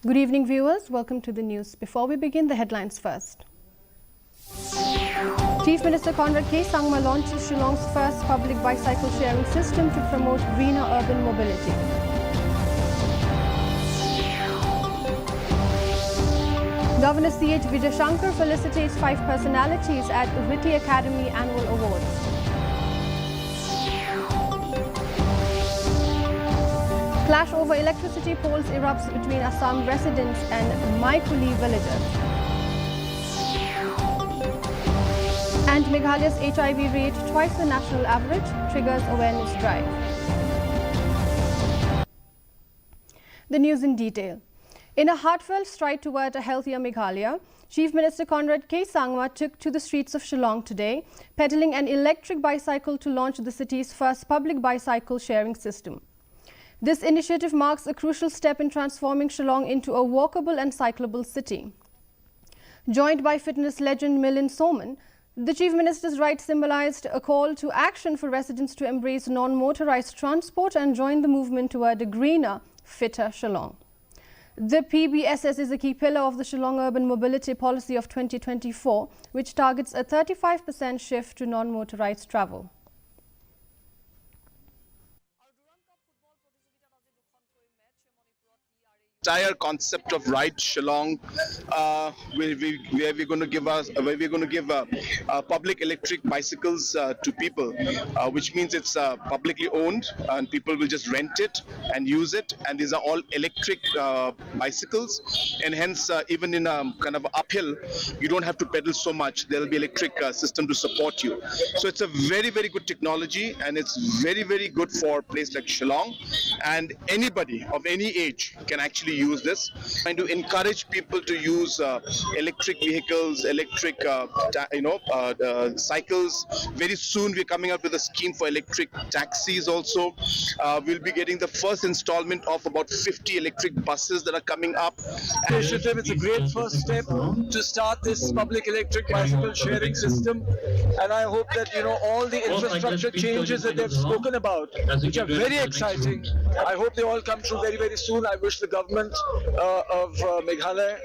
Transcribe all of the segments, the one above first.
Good evening, viewers. Welcome to the news. Before we begin, the headlines first. Chief Minister Conrad K. Sangma launches Shillong's first public bicycle sharing system to promote greener urban mobility. Governor C.H. Vijay felicitates 5 personalities at Riti Academy Annual Awards. Clash over electricity poles erupts between Assam residents and Moly villagers. And Meghalaya's HIV rate twice the national average triggers awareness drive. The news in detail. In a heartfelt stride toward a healthier Meghalaya, Chief Minister Conrad K. Sangma took to the streets of Shillong today, pedaling an electric bicycle to launch the city's first public bicycle sharing system. This initiative marks a crucial step in transforming Shillong into a walkable and cyclable city. Joined by fitness legend Milind Soman, the Chief Minister's ride symbolized a call to action for residents to embrace non-motorized transport and join the movement toward a greener, fitter Shillong. The PBSS is a key pillar of the Shillong Urban Mobility Policy of 2024, which targets a 35% shift to non-motorized travel. Entire concept of Ride Shillong, where we're going to give public electric bicycles to people, which means it's publicly owned and people will just rent it and use it. And these are all electric bicycles, and hence even in a kind of uphill, you don't have to pedal so much. There will be electric system to support you. So it's a very, very good technology, and it's very, very good for a place like Shillong. And anybody of any age can actually use this. Trying to encourage people to use electric vehicles, electric cycles. Very soon we're coming up with a scheme for electric taxis also. We'll be getting the first installment of about 50 electric buses that are coming up. Initiative, it's a great first step to start this public electric bicycle sharing system, and I hope that all the infrastructure changes that they've spoken about, which are very exciting, I hope they all come true very, very soon. I wish the government of Meghalaya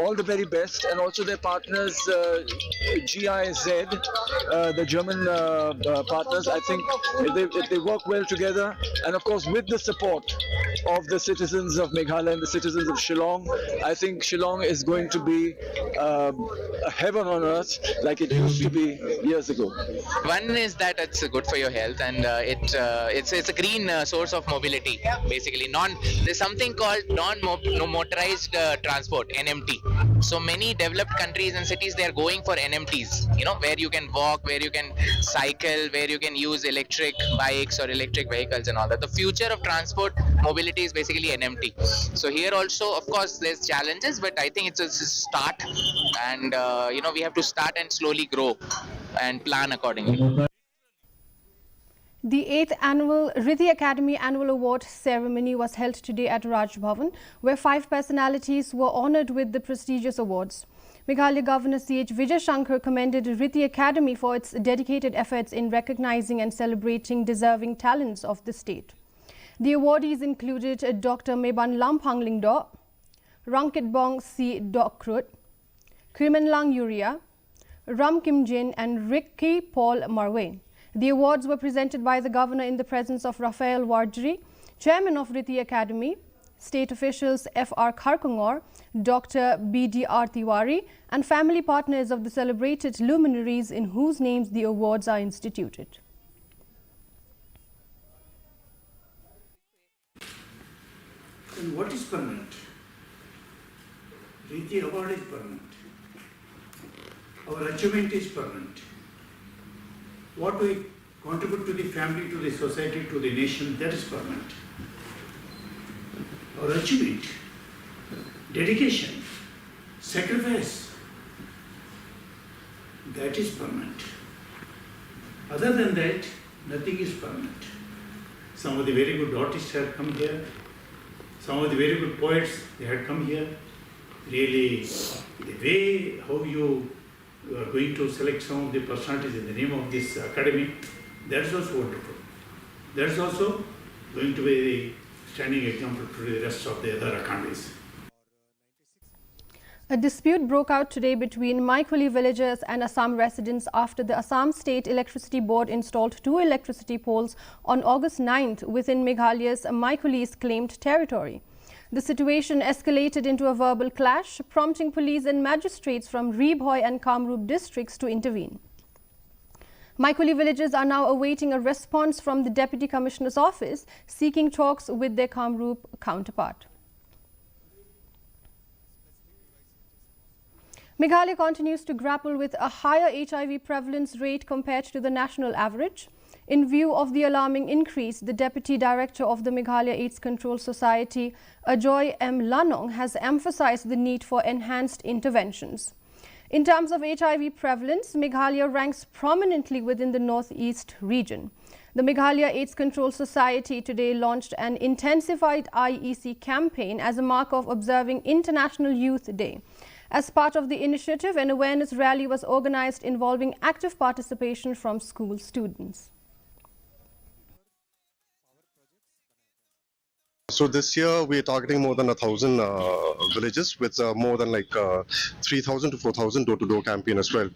all the very best, and also their partners, GIZ, the German partners. I think if they work well together, and of course with the support of the citizens of Meghalaya and the citizens of Shillong, I think Shillong is going to be a heaven on earth like it used to be years ago. One is that it's good for your health, and it's a green source of mobility. Basically, there's something called non-motorized transport, NMT. So many developed countries and cities, they are going for NMTs. Where you can walk, where you can cycle, where you can use electric bikes or electric vehicles and all that. The future of transport mobility is basically NMT. So here also, of course, there's challenges, but I think it's a start, and we have to start and slowly grow and plan accordingly. The 8th annual Riti Academy Annual Award ceremony was held today at Rajbhavan, where 5 personalities were honoured with the prestigious awards. Meghalaya Governor C.H. Vijay commended Riti Academy for its dedicated efforts in recognising and celebrating deserving talents of the state. The awardees included Dr. Meban Lam Phangling Do, Rangkit Bong C. Dokrut, Krimen Lang Yuria, Ram Kim Jin and Ricky Paul Marway. The awards were presented by the governor in the presence of Rafael Wardri, chairman of Riti Academy, state officials F.R. Kharkongor, Dr. B.D.R. Tiwari, and family partners of the celebrated luminaries in whose names the awards are instituted. And what is permanent? Riti Award is permanent. Our achievement is permanent. What we contribute to the family, to the society, to the nation, that is permanent. Our achievement, dedication, sacrifice, that is permanent. Other than that, nothing is permanent. Some of the very good artists have come here. Some of the very good poets, they had come here. Really, the way how you are going to select some of the personalities in the name of this academy, that's also wonderful. That's also going to be the standing example to the rest of the other academies. A dispute broke out today between Moly villagers and Assam residents after the Assam State Electricity Board installed 2 electricity poles on August 9th within Meghalaya's Moly's claimed territory. The situation escalated into a verbal clash, prompting police and magistrates from Ribhoi and Kamrup districts to intervene. Moly villagers are now awaiting a response from the Deputy Commissioner's office, seeking talks with their Kamrup counterpart. Meghalaya continues to grapple with a higher HIV prevalence rate compared to the national average. In view of the alarming increase, the Deputy Director of the Meghalaya AIDS Control Society, Ajoy M. Lanong, has emphasized the need for enhanced interventions. In terms of HIV prevalence, Meghalaya ranks prominently within the northeast region. The Meghalaya AIDS Control Society today launched an intensified IEC campaign as a mark of observing International Youth Day. As part of the initiative, an awareness rally was organized involving active participation from school students. So this year we are targeting more than 1,000 villages with more than 3,000 to 4,000 door-to-door campaign as well.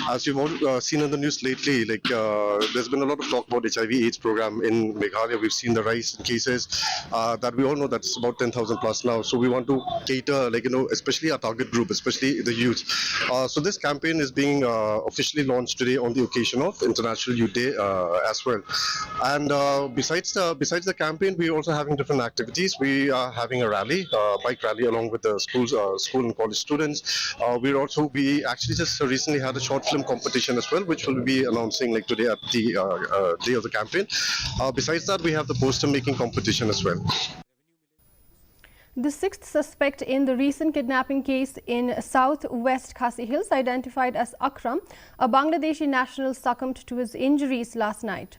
As you've all seen in the news lately, there's been a lot of talk about HIV/AIDS program in Meghalaya. We've seen the rise in cases that we all know that's about 10,000 plus now. So we want to cater, especially our target group, especially the youth. So this campaign is being officially launched today on the occasion of International Youth Day as well. And besides the campaign, we're also having different activities. We are having a rally, bike rally, along with the school and college students. We actually just recently had a short film competition as well, which we'll be announcing today at the day of the campaign. Besides that, we have the poster making competition as well. The 6th suspect in the recent kidnapping case in southwest Khasi Hills, identified as Akram, a Bangladeshi national, succumbed to his injuries last night.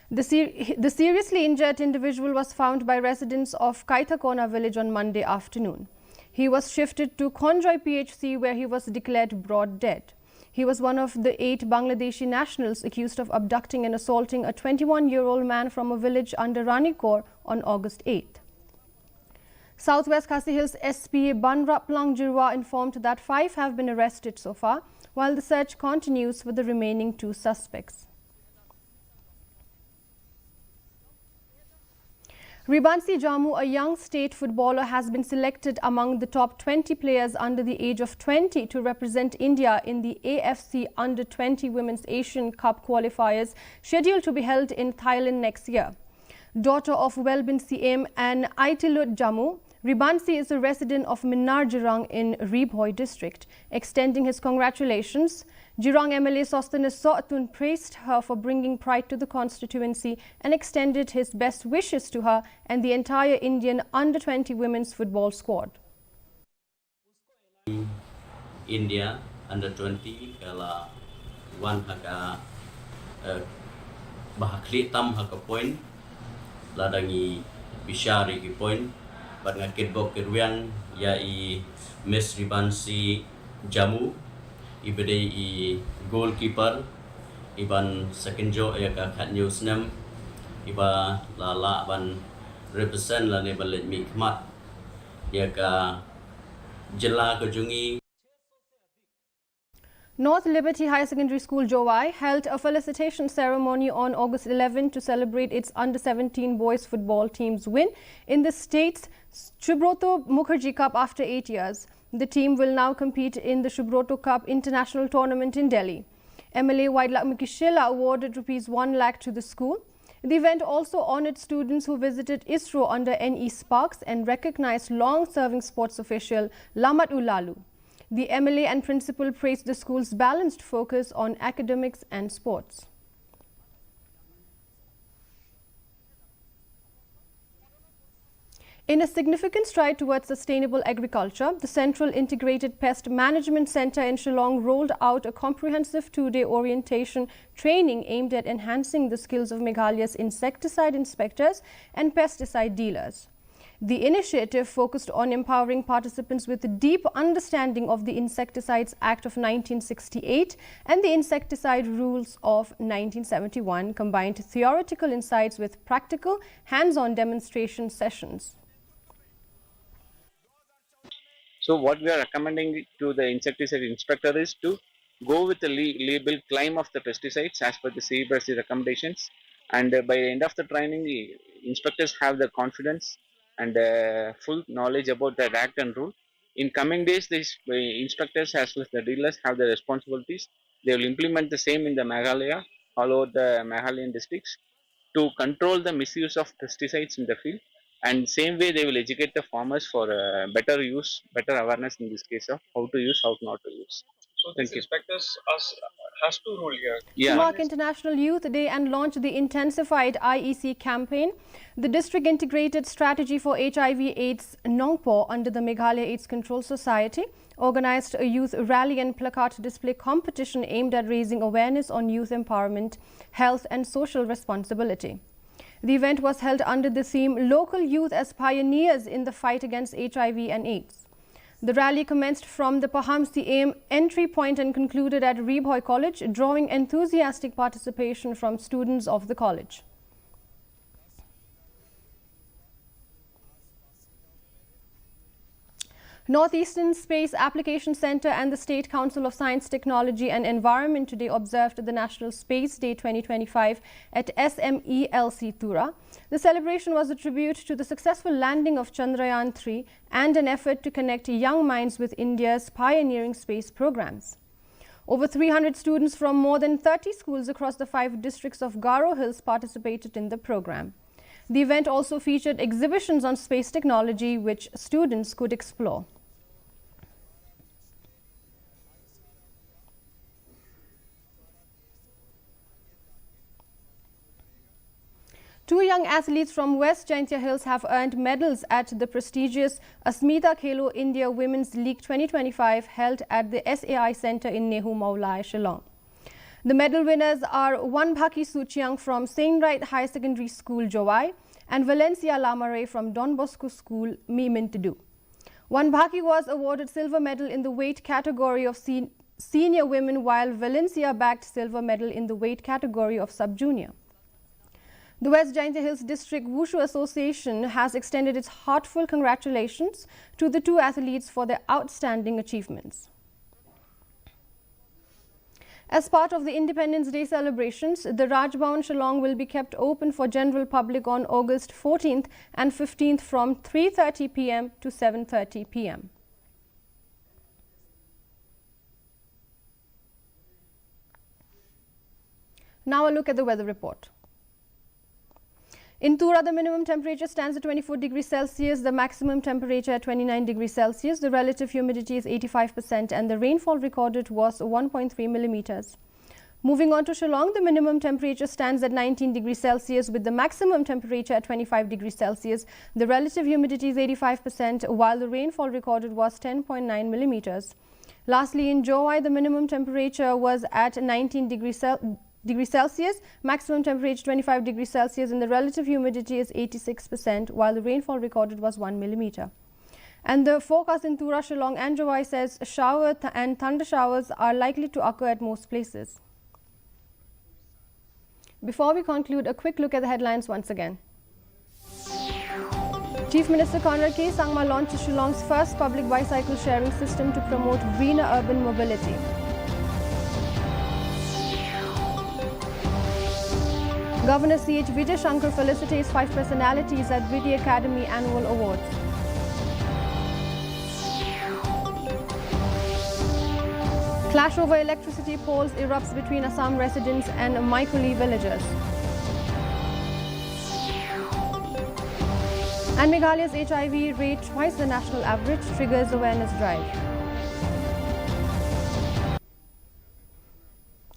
The seriously injured individual was found by residents of Kaitakona village on Monday afternoon. He was shifted to Konjoy PHC, where he was declared broad dead. He was one of the 8 Bangladeshi nationals accused of abducting and assaulting a 21-year-old man from a village under Ranikor on August 8th. Southwest Khasi Hills SP Banraplang Jirwa informed that 5 have been arrested so far, while the search continues for the remaining 2 suspects. Ribansi Jamu, a young state footballer, has been selected among the top 20 players under the age of 20 to represent India in the AFC Under-20 Women's Asian Cup qualifiers scheduled to be held in Thailand next year. Daughter of Welbin CM and Aitilut Jamu, Ribansi is a resident of Minar Jirang in Ribhoi district. Extending his congratulations, Jirang MLA Sostanes Soatun praised her for bringing pride to the constituency and extended his best wishes to her and the entire Indian under-20 women's football squad. India under-20 kala wan haka bahakli tam haka point ladangi bishari ki point bat ngakit bok kirwian ya I Miss Ribansi Jamu ibede I goalkeeper iban second jo ya ka khat news nam iba la ban represent la ne balet mikmat ya ka jela ko jungi. North Liberty High Secondary School Jowai held a felicitation ceremony on August 11 to celebrate its under-17 boys football team's win in the state's Subroto Mukherjee Cup after 8 years. The team will now compete in the Subroto Cup International Tournament in Delhi. MLA Waidlak Mikishela awarded ₹1 lakh to the school. The event also honoured students who visited ISRO under NE Sparks and recognized long-serving sports official Lamat Ulalu. The MLA and principal praised the school's balanced focus on academics and sports. In a significant stride towards sustainable agriculture, the Central Integrated Pest Management Centre in Shillong rolled out a comprehensive 2-day orientation training aimed at enhancing the skills of Meghalaya's insecticide inspectors and pesticide dealers. The initiative focused on empowering participants with a deep understanding of the Insecticides Act of 1968 and the Insecticide Rules of 1971, combined theoretical insights with practical, hands-on demonstration sessions. So what we are recommending to the insecticide inspector is to go with the label claim of the pesticides as per the CBRC recommendations, and by the end of the training, the inspectors have the confidence and full knowledge about that act and rule. In coming days, these inspectors as well as the dealers have the responsibilities. They will implement the same in the Meghalaya, all over the Meghalayan districts, to control the misuse of pesticides in the field, and same way they will educate the farmers for better use, better awareness in this case of how to use, how not to use. So these inspectors has to rule here. To mark International Youth Day and launch the intensified IEC campaign, the District Integrated Strategy for HIV/AIDS Nongpo under the Meghalaya AIDS Control Society organized a youth rally and placard display competition aimed at raising awareness on youth empowerment, health and social responsibility. The event was held under the theme Local Youth as Pioneers in the Fight Against HIV and AIDS. The rally commenced from the Pahamsi Aim entry point and concluded at Rebhoy College, drawing enthusiastic participation from students of the college. Northeastern Space Application Center and the State Council of Science, Technology and Environment today observed the National Space Day 2025 at SMELC Tura. The celebration was a tribute to the successful landing of Chandrayaan-3 and an effort to connect young minds with India's pioneering space programs. Over 300 students from more than 30 schools across the 5 districts of Garo Hills participated in the program. The event also featured exhibitions on space technology which students could explore. Two young athletes from West Jaintia Hills have earned medals at the prestigious Asmita Khelo India Women's League 2025 held at the SAI Centre in Moly, Shillong. The medal winners are Wanbhaki Suchiang from Saint Wright High Secondary School, Jowai, and Valencia Lamare from Don Bosco School, Mimintidu. Wanbhaki was awarded silver medal in the weight category of senior women, while Valencia bagged silver medal in the weight category of sub-junior. The West Jaintia Hills District Wushu Association has extended its heartfelt congratulations to the two athletes for their outstanding achievements. As part of the Independence Day celebrations, the Rajban Shalong will be kept open for general public on August 14th and 15th from 3:30 p.m. to 7:30 p.m. Now a look at the weather report. In Tura, the minimum temperature stands at 24 degrees Celsius, the maximum temperature at 29 degrees Celsius, the relative humidity is 85% and the rainfall recorded was 1.3 millimeters. Moving on to Shillong, the minimum temperature stands at 19 degrees Celsius with the maximum temperature at 25 degrees Celsius. The relative humidity is 85% while the rainfall recorded was 10.9 millimeters. Lastly, in Jowai, the minimum temperature was at 19 degrees Celsius, maximum temperature 25 degrees Celsius and the relative humidity is 86% while the rainfall recorded was 1 millimeter. And the forecast in Tura, Shillong and Jowai says shower and thunder showers are likely to occur at most places. Before we conclude, a quick look at the headlines once again. Chief Minister Conrad K. Sangma launched Shillong's first public bicycle sharing system to promote greener urban mobility. Governor C.H. Vijay Shankar felicitates 5 personalities at Riti Academy Annual Awards. Clash over electricity poles erupts between Assam residents and Moly villagers. And Meghalaya's HIV rate twice the national average triggers awareness drive.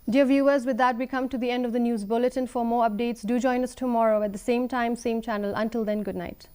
Dear viewers, with that we come to the end of the news bulletin. For more updates, do join us tomorrow at the same time, same channel. Until then, good night.